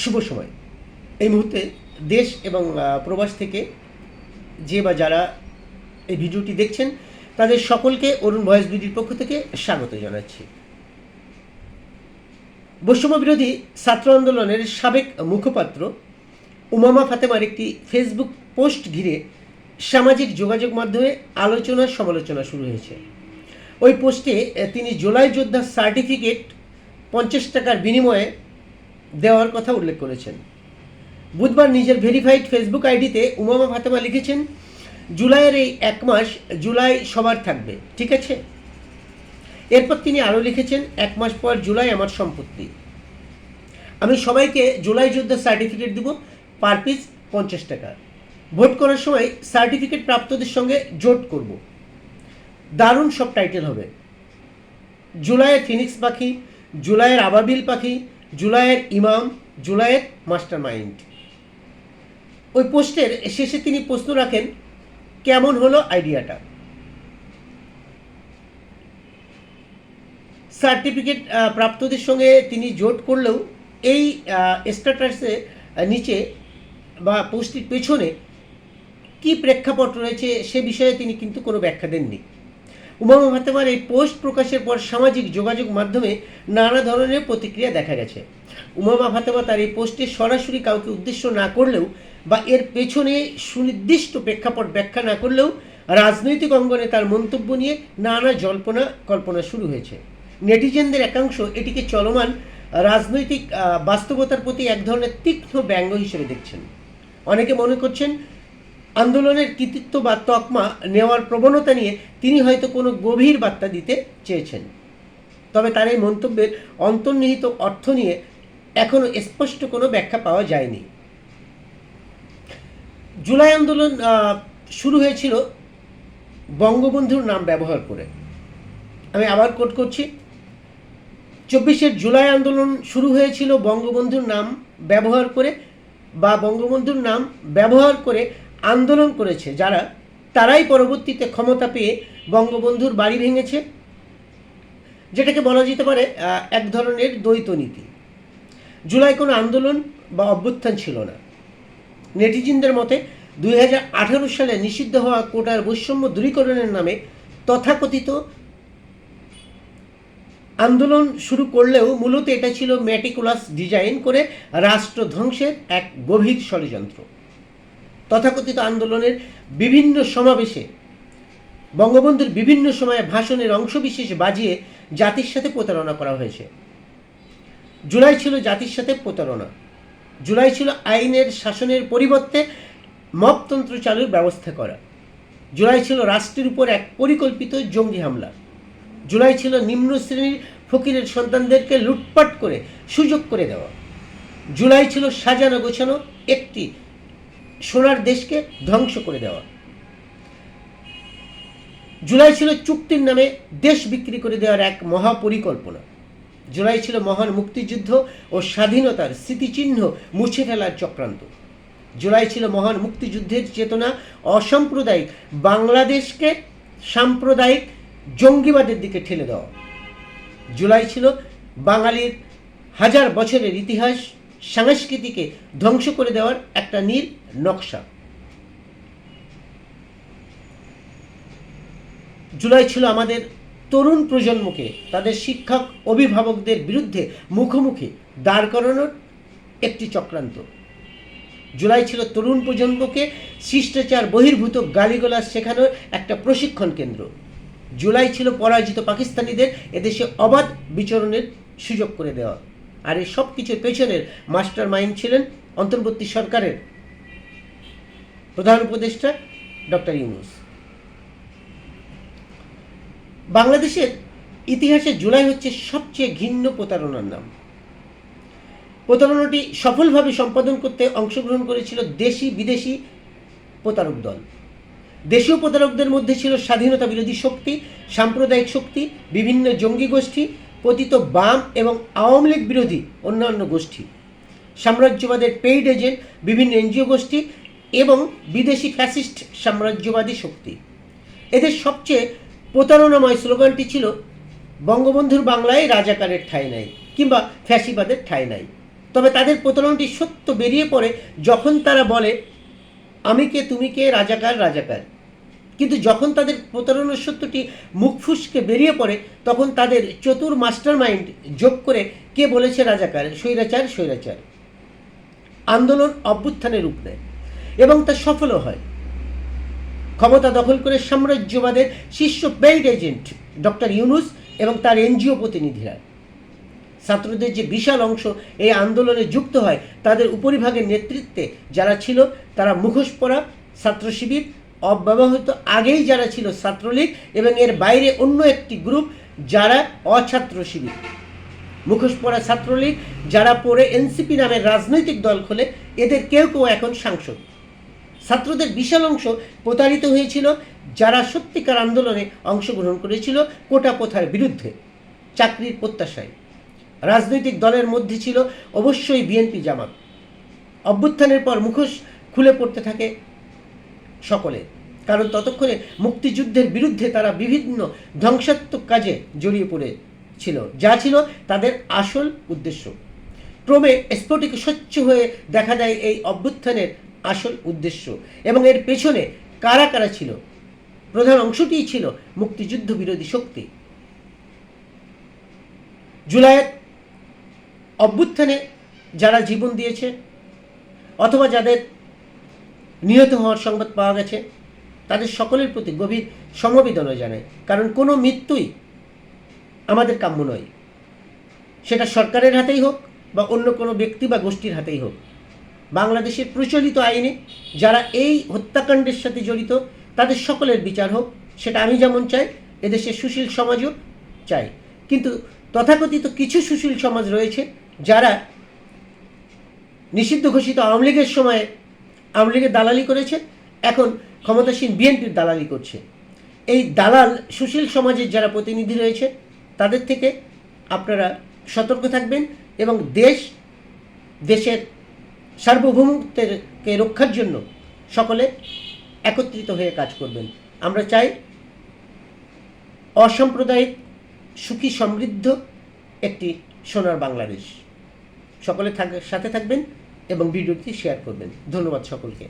শুভ সময়। এই মুহূর্তে দেশ এবং প্রবাস থেকে যে বা যারা এই ভিডিওটি দেখছেন তাদের সকলকে অরুণ ভয়েস বিডির পক্ষ থেকে স্বাগত জানাচ্ছি। বৈষম্য বিরোধী ছাত্র আন্দোলনের সাবেক মুখপাত্র উমামা ফাতেমার একটি ফেসবুক পোস্ট ঘিরে সামাজিক যোগাযোগ মাধ্যমে আলোচনা সমালোচনা শুরু হয়েছে। ওই পোস্টে তিনি জুলাই যোদ্ধা সার্টিফিকেট 50 টাকার বিনিময়ে দেওয়ার কথা উল্লেখ করেছেন। বুধবার নিজের ভেরিফাইড ফেসবুক আইডিতে উমামা ফাতেমা লিখেছেন, জুলাইয়ের এই 1 মাস জুলাই সবার থাকবে, ঠিক আছে? এরপর তিনি আরও লিখেছেন, 1 মাস পর জুলাই আমার সম্পত্তি। আমি সবাইকে জুলাই যোদ্ধা সার্টিফিকেট দিব, পার পিস 50 টাকা। ভোট করার সময় সার্টিফিকেট প্রাপ্তদের সঙ্গে জোট করব। দারুণ সব টাইটেল হবে। জুলাইয়ের ফিনিক্স পাখি, জুলাইয়ের আবাবিল পাখি, জুলাইয়ের ইমাম, জুলাইয়ের মাস্টার মাইন্ড। ওই পোস্টের শেষে তিনি প্রশ্ন রাখেন, কেমন হলো আইডিয়াটা? সার্টিফিকেট প্রাপ্তদের সঙ্গে তিনি জোট করলেও এই স্ট্যাটাসে নিচে বা পোস্টের পেছনে কি প্রেক্ষাপট রয়েছে সে বিষয়ে তিনি কিন্তু কোনো ব্যাখ্যা দেননি। উমামা ফাতেমার এই পোস্ট প্রকাশের পর সামাজিক যোগাযোগ মাধ্যমে নানা ধরনের প্রতিক্রিয়া দেখা গেছে। উমামা ফাতেমা তার এই পোস্টে সরাসরি কাউকে উদ্দেশ্য না করলেও বা এর পেছনে সুনির্দিষ্ট প্রেক্ষাপট ব্যাখ্যা না করলেও রাজনৈতিক অঙ্গনে তার মন্তব্য নিয়ে নানা জল্পনা কল্পনা শুরু হয়েছে। নেটিজেনদের একাংশ এটিকে চলমান রাজনৈতিক বাস্তবতার প্রতি এক ধরনের তীক্ষ্ণ ব্যঙ্গ হিসেবে দেখছেন। অনেকে মনে করছেন আন্দোলনের কৃতিত্ব বা তকমা নেওয়ার প্রবণতা নিয়ে তিনি হয়তো কোনো গভীর বার্তা দিতে চেয়েছেন। তবে তার এই মন্তব্যের অন্তর্নিহিত অর্থ নিয়ে এখনও স্পষ্ট কোনো ব্যাখ্যা পাওয়া যায়নি। জুলাই আন্দোলন শুরু হয়েছিল বঙ্গবন্ধুর নাম ব্যবহার করে। আমি আবার কোট করছি, 24 জুলাই আন্দোলন শুরু হয়েছিল বঙ্গবন্ধুর নাম ব্যবহার করে বা বঙ্গবন্ধুর নাম ব্যবহার করে আন্দোলন করেছে যারা, তারাই পরবর্তীতে ক্ষমতা পেয়ে বঙ্গবন্ধুর বাড়ি ভেঙেছে, যেটাকে বলা যেতে পারে এক ধরনের দ্বৈত নীতি। জুলাই কোনো আন্দোলন বা অভ্যুত্থান ছিল না। নেটিজেনদের মতে 2018 সালে নিষিদ্ধ হওয়া কোটার বৈষম্য দূরীকরণের নামে তথাকথিত আন্দোলন শুরু করলেও মূলত এটা ছিল ম্যাটিকুলাস ডিজাইন করে রাষ্ট্র ধ্বংসের এক গভীর ষড়যন্ত্র। তথাকথিত আন্দোলনের বিভিন্ন সমাবেশে বঙ্গবন্ধুর বিভিন্ন সময়ে ভাষণের অংশবিশেষ বাজিয়ে জাতির সাথে প্রতারণা করা হয়েছে। জুলাই ছিল জাতির সাথে প্রতারণা। জুলাই ছিল আইনের শাসনের পরিবর্তে মবতন্ত্র চালুর ব্যবস্থা করা। জুলাই ছিল রাষ্ট্রের উপর এক পরিকল্পিত জঙ্গি হামলা। জুলাই ছিল নিম্ন শ্রেণীর ফকিরের সন্তানদেরকে লুটপাট করে সুযোগ করে দেওয়া। জুলাই ছিল সাজানো গোছানো একটি সোনার দেশকে ধ্বংস করে দেওয়া। জুলাই ছিল চুক্তির নামে দেশ বিক্রি করে দেওয়ার এক মহাপরিকল্পনা। জুলাই ছিল মহান মুক্তিযুদ্ধ ও স্বাধীনতার স্মৃতিচিহ্ন মুছে ফেলার চক্রান্ত। জুলাই ছিল মহান মুক্তিযুদ্ধের চেতনা অসাম্প্রদায়িক বাংলাদেশকে সাম্প্রদায়িক জঙ্গিবাদের দিকে ঠেলে দেওয়া। জুলাই ছিল বাঙালির হাজার বছরের ইতিহাস সংস্কৃতিকে ধ্বংস করে দেওয়ার একটা নীল নকশা। জুলাই ছিল আমাদের তরুণ প্রজন্মকে তাদের শিক্ষক অভিভাবকদের বিরুদ্ধে মুখোমুখি দাঁড় করানোর একটি চক্রান্ত। জুলাই ছিল তরুণ প্রজন্মকে শিষ্টাচার বহির্ভূত গালিগালাজ শেখানোর একটা প্রশিক্ষণ কেন্দ্র। জুলাই ছিল পরাজিত পাকিস্তানিদের এদেশে অবাধ বিচরণের সুযোগ করে দেওয়া। আর এই সব কিছুর পেছনের মাস্টার মাইন্ড ছিলেন অন্তর্বর্তী সরকারের প্রধান উপদেষ্টা ডক্টর ইউনূস। বাংলাদেশের ইতিহাসে জুলাই হচ্ছে সবচেয়ে ঘৃণ্য প্রতারণার নাম। প্রতারণাটি সফলভাবে সম্পাদন করতে অংশগ্রহণ করেছিল দেশি বিদেশি প্রতারক দল। দেশীয় প্রতারকদের মধ্যে ছিল স্বাধীনতা বিরোধী শক্তি, সাম্প্রদায়িক শক্তি, বিভিন্ন জঙ্গি গোষ্ঠী, পতিত বাম এবং আওয়ামী লীগ বিরোধী অন্যান্য গোষ্ঠী, সাম্রাজ্যবাদের পেইড এজেন্ট, বিভিন্ন এনজিও গোষ্ঠী এবং বিদেশি ফ্যাসিস্ট সাম্রাজ্যবাদী শক্তি। এদের সবচেয়ে প্রতারণাময় স্লোগানটি ছিল, বঙ্গবন্ধুর বাংলায় রাজাকারের ঠাঁই নাই কিংবা ফ্যাসিবাদের ঠাঁই নাই। তবে তাদের প্রতারণাটি সত্য বেরিয়ে পড়ে যখন তারা বলে আমি কে তুমি কে, রাজাকার রাজাকার। কিন্তু যখন তাদের প্রতারণার সত্যটি মুখ ফুসকে বেরিয়ে পড়ে তখন তাদের চতুর মাস্টার মাইন্ড যোগ করে কে বলেছে রাজাকার, স্বৈরাচার স্বৈরাচার। আন্দোলন অভ্যুত্থানের রূপ নেয় এবং তা সফলও হয়। ক্ষমতা দখল করে সাম্রাজ্যবাদের শীর্ষ পেইড এজেন্ট ডক্টর ইউনুস এবং তার এনজিও প্রতিনিধিরা। ছাত্রদের যে বিশাল অংশ এই আন্দোলনে যুক্ত হয় তাদের উপরিভাগের নেতৃত্বে যারা ছিল তারা মুখোশ পরা ছাত্র শিবির, অব্যবহৃত আগেই যারা ছিল ছাত্রলীগ এবং এর বাইরে অন্য একটি গ্রুপ যারা অছাত্র শিবির। মুখোশ পরা ছাত্রলীগ যারা পরে এনসিপি নামের রাজনৈতিক দল খোলে, এদের কেউ কেউ এখন সাংসদ। ছাত্রদের বিশাল অংশ প্রতারিত হয়েছিল যারা সত্যিকার আন্দোলনে অংশগ্রহণ করেছিল কোটা প্রথার বিরুদ্ধে, চাকরির প্রত্যাশায়। রাজনৈতিক দলের মধ্যে ছিল অবশ্যই বিএনপি জামাত। অভ্যুত্থানের পর মুখোশ খুলে পড়তে থাকে সকলে, কারণ ততক্ষণে মুক্তিযুদ্ধের বিরুদ্ধে তারা বিভিন্ন ধ্বংসাত্মক কাজে জড়িয়ে পড়েছিল, যা ছিল তাদের আসল উদ্দেশ্য। ক্রমে স্ফটিক স্বচ্ছ হয়ে দেখা দেয় এই অভ্যুত্থানের আসল উদ্দেশ্য এবং এর পেছনে কারা কারা ছিল। প্রধান অংশটিই ছিল মুক্তিযুদ্ধ বিরোধী শক্তি। জুলাইয়ের অভ্যুত্থানে যারা জীবন দিয়েছে অথবা যাদের নিহত হওয়ার সংবাদ পাওয়া গেছে তাদের সকলের প্রতি গভীর সমবেদনা জানায়, কারণ কোনো মৃত্যুই আমাদের কাম্য নয়, সেটা সরকারের হাতেই হোক বা অন্য কোনো ব্যক্তি বা গোষ্ঠীর হাতেই হোক। বাংলাদেশের প্রচলিত আইনে যারা এই হত্যাকাণ্ডের সাথে জড়িত তাদের সকলের বিচার হোক, সেটা আমি যেমন চাই এদেশের সুশীল সমাজও চাই। কিন্তু তথাকথিত কিছু সুশীল সমাজ রয়েছে যারা নিষিদ্ধ ঘোষিত আওয়ামী লীগের সময়ে আওয়ামী লীগের দালালি করেছে, এখন ক্ষমতাসীন বিএনপির দালালি করছে। এই দালাল সুশীল সমাজের যারা প্রতিনিধি রয়েছে তাদের থেকে আপনারা সতর্ক থাকবেন এবং দেশের সার্বভৌমত্বকে রক্ষার জন্য সকলে একত্রিত হয়ে কাজ করবেন। আমরা চাই অসাম্প্রদায়িক, সুখী, সমৃদ্ধ একটি সোনার বাংলাদেশ। সকলে সাথে থাকবেন এবং ভিডিওটি শেয়ার করবেন। ধন্যবাদ সকলকে।